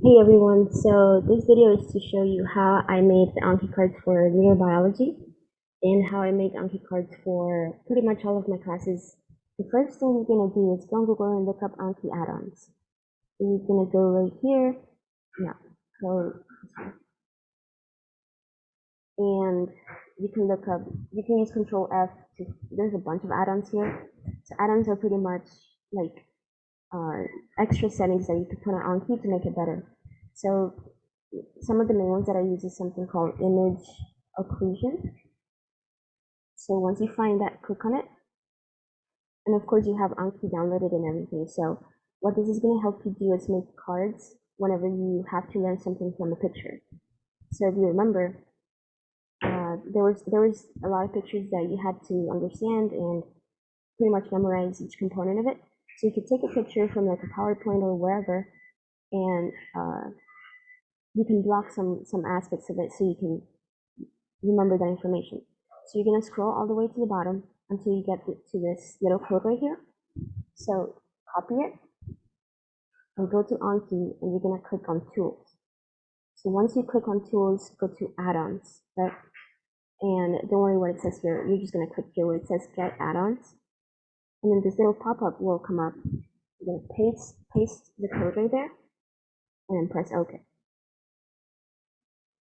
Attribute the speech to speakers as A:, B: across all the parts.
A: Hey everyone, so this video is to show you how I made the Anki cards for neurobiology and how I make Anki cards for pretty much all of my classes. The first thing you're going to do is go on Google and look up Anki add-ons. So you're going to go right here, yeah, so, and you can look up, you can use Control F to, there's a bunch of add-ons here. So add-ons are pretty much like extra settings that you could put on Anki to make it better. So some of the main ones that I use is something called image occlusion. So once you find that, click on it. And of course you have Anki downloaded and everything. So what this is going to help you do is make cards whenever you have to learn something from a picture. So if you remember, there was a lot of pictures that you had to understand and pretty much memorize each component of it. So you could take a picture from like a PowerPoint or wherever, and you can block some aspects of it so you can remember that information. So you're going to scroll all the way to the bottom until you get to this little code right here. So copy it and go to Anki, and you're going to click on Tools. So once you click on Tools, go to Add-ons, right? And don't worry what it says here. You're just going to click here where it says Get Add-ons. And then this little pop-up will come up. You're going to paste the code right there and then press OK.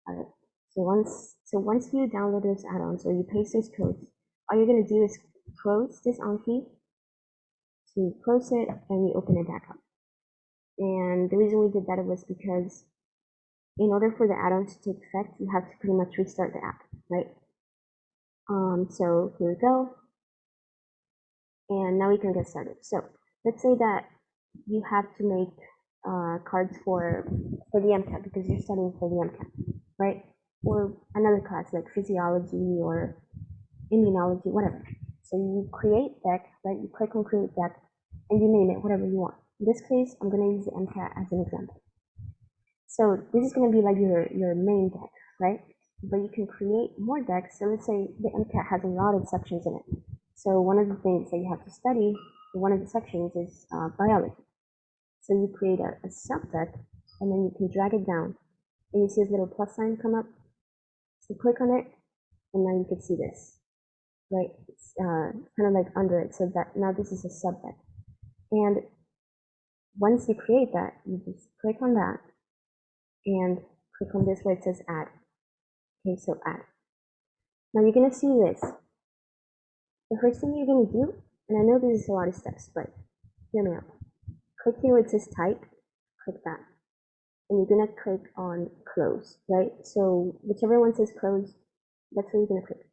A: All right. So once you download those add-ons or you paste those codes, all you're going to do is close this Anki. So you close it and you open it back up. And the reason we did that was because in order for the add-ons to take effect, you have to pretty much restart the app, right? So here we go. And now we can get started. So let's say that you have to make cards for the MCAT because you're studying for the MCAT, right? Or another class like physiology or immunology, whatever. So you create deck, right? You click on create deck and you name it whatever you want. In this case, I'm going to use the MCAT as an example. So this is going to be like your main deck, right? But you can create more decks. So let's say the MCAT has a lot of sections in it. So one of the things that you have to study, one of the sections is biology. So you create a subdeck and then you can drag it down. And you see this little plus sign come up. So click on it and now you can see this, right? It's kind of like under it. So that now this is a subdeck. And once you create that, you just click on that and click on this where it says add. Okay, so add. Now you're going to see this. The first thing you're going to do, and I know this is a lot of steps, but hear me out. Click here where it says type, click that. And you're going to click on close, right? So whichever one says close, that's where you're going to click.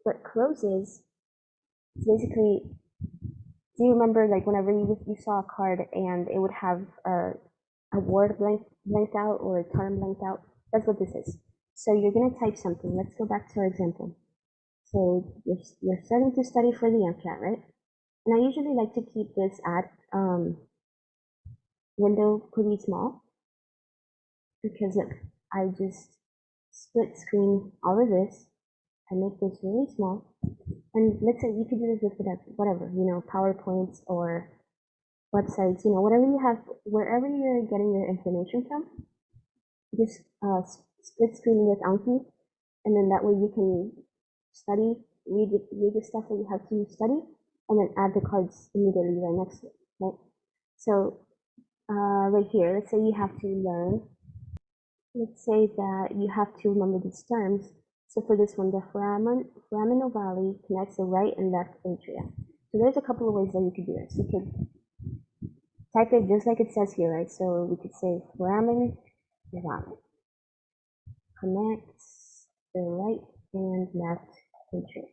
A: What close is basically, do you remember like whenever you saw a card and it would have a word blanked out or a term blanked out? That's what this is. So you're going to type something. Let's go back to our example. So you're starting to study for the MCAT, right? And I usually like to keep this add window pretty small because look, I just split screen all of this and make this really small. And let's say you could do this with whatever, PowerPoints or websites, whatever you have, wherever you're getting your information from, just split screen with Anki, and then that way you can study, read the stuff that you have to study, and then add the cards immediately right next to it, right? So right here, let's say you have to learn, let's say that you have to remember these terms. So for this one, the foraminal valley connects the right and left atria. So there's a couple of ways that you could do this. You could type it just like it says here, right? So we could say foramen valley connects the right and left atria.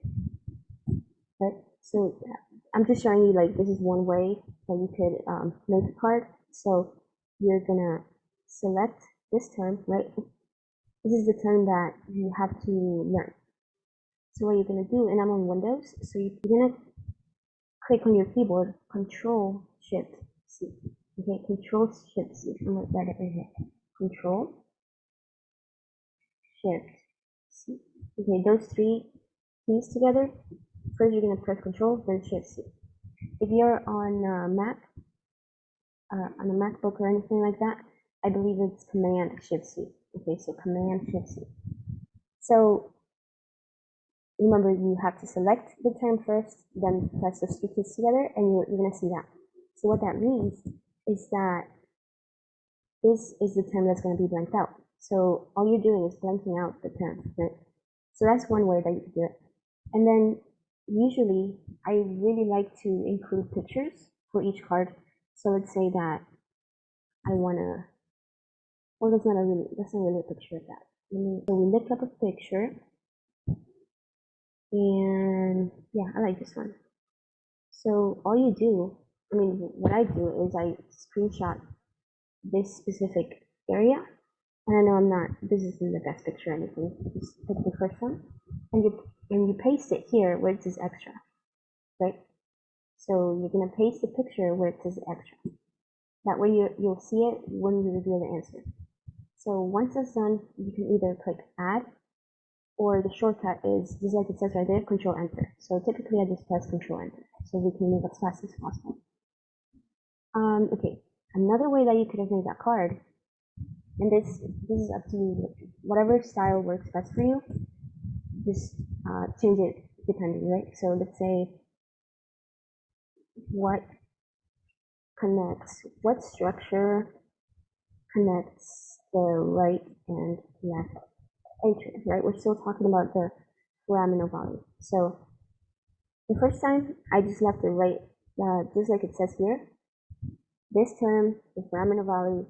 A: Right? So I'm just showing you like this is one way that you could make a card. So you're gonna select this term, right? This is the term that you have to learn. So what you're gonna do, and I'm on Windows, so you're gonna click on your keyboard, Control Shift C. Okay, Control Shift C. I'm gonna write it right here. Control Shift C. Okay, those three keys together. First, you're gonna press Control, then Shift C. If you're on Mac, on a MacBook or anything like that, I believe it's Command Shift C. Okay, so Command Shift C. So remember, you have to select the term first, then press those two keys together, and you're going to see that. So what that means is that this is the term that's going to be blanked out. So all you're doing is blanking out the term, right? So that's one way that you can do it. And then usually I really like to include pictures for each card. So let's say that I want to, well, that's not really a picture of that. So we look up a picture, and yeah, I like this one. So all you do, what I do is I screenshot this specific area. And I know this isn't the best picture or anything. Just pick the first one, and you paste it here where it says extra, right? So you're gonna paste the picture where it says extra. That way you'll see it when you reveal the answer. So once that's done, you can either click add, or the shortcut is just like it says right there, Control Enter. So typically I just press Control Enter so we can move as fast as possible. Okay, another way that you could have made that card, and this is up to you, whatever style works best for you, just change it depending, right? So let's say what structure connects the right and left entry, right? We're still talking about the foraminal valley. So the first time I just left it right, just like it says here. This term, the foraminal valley,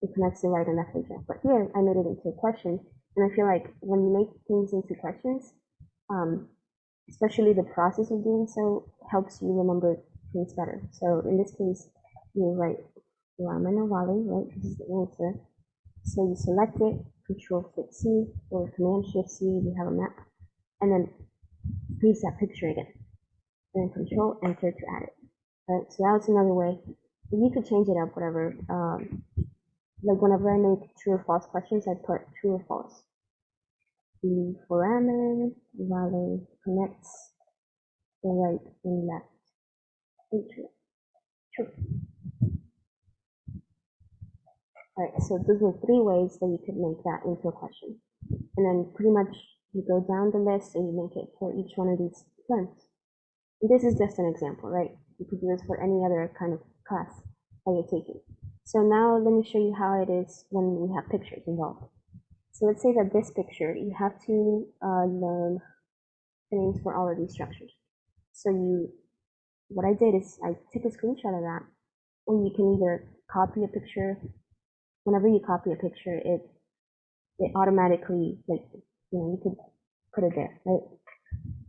A: it connects the right and left entry. But here I made it into a question, and I feel like when you make things into questions, especially the process of doing so helps you remember things better. So in this case, you write foraminal valley, right? This is the answer. So you select it, Control Shift C or Command Shift C, you have a map, and then paste that picture again, and then Control Enter to add it. Right, so that's another way. You could change it up, whatever. Like whenever I make true or false questions, I put true or false. The foramen valley connects the right and left entry. True. Alright, so those are three ways that you could make that into a question. And then pretty much you go down the list and you make it for each one of these terms. And this is just an example, right? You could do this for any other kind of class that you're taking. So now let me show you how it is when we have pictures involved. So let's say that this picture, you have to learn the names for all of these structures. So what I did is I took a screenshot of that, and you can either copy a picture. Whenever you copy a picture, it automatically, like, you could put it there, right?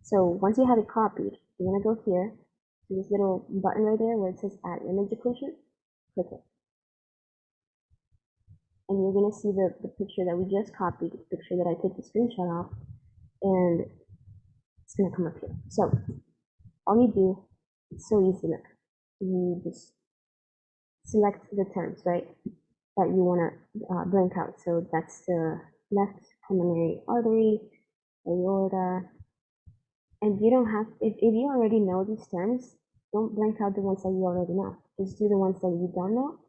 A: So once you have it copied, you're gonna go here to this little button right there where it says Add Image Occlusion. Click it, and you're gonna see the picture that we just copied, the picture that I took the screenshot of, and it's gonna come up here. So all you do, it's so easy. Look, you just select the terms, right, that you want to blank out. So that's the left pulmonary artery, aorta, and you don't have, if you already know these terms, don't blank out the ones that you already know. Just do the ones that you don't know,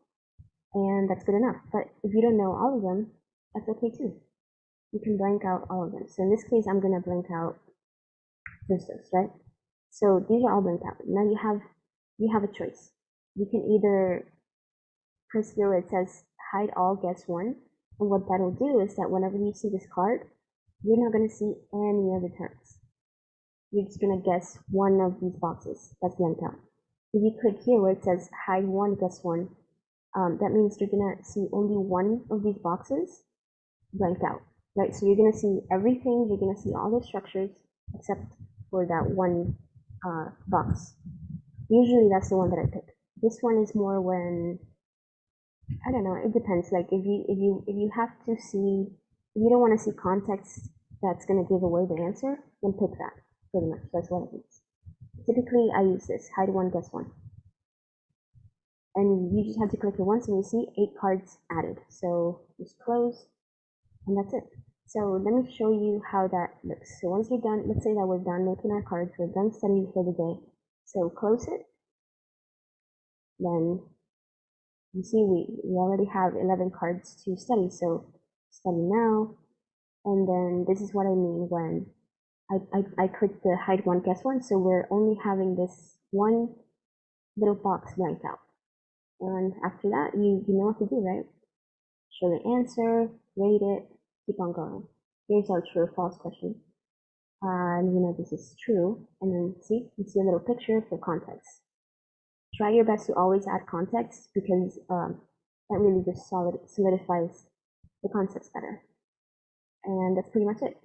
A: and that's good enough. But if you don't know all of them, that's okay too. You can blank out all of them. So in this case, I'm gonna blank out just those, right? So these are all blanked out. Now you have a choice. You can either press here where it says hide all, guess one, and what that'll do is that whenever you see this card, you're not gonna see any of the terms. You're just gonna guess one of these boxes that's blanked out. If you click here where it says hide one, guess one, that means you're gonna see only one of these boxes blanked out, right? So you're gonna see everything, you're gonna see all the structures except for that one box. Usually that's the one that I pick. This one is more when, I don't know, it depends. Like if you have to see, if you don't want to see context that's gonna give away the answer, then pick that. Pretty much, that's what it means. Typically, I use this hide one, guess one, and you just have to click it once, and you see 8 cards added. So just close, and that's it. So let me show you how that looks. So once you're done, let's say that we're done making our cards, we're done studying for the day. So close it, then you see we already have 11 cards to study, so study now. And then this is what I mean when I click the hide one, guess one, so we're only having this one little box blanked out. And after that, you know what to do, right? Show the answer, rate it, keep on going. Here's our true or false question. And you know this is true. And then see, you see a little picture for context. Try your best to always add context because that really just solidifies the concepts better. And that's pretty much it.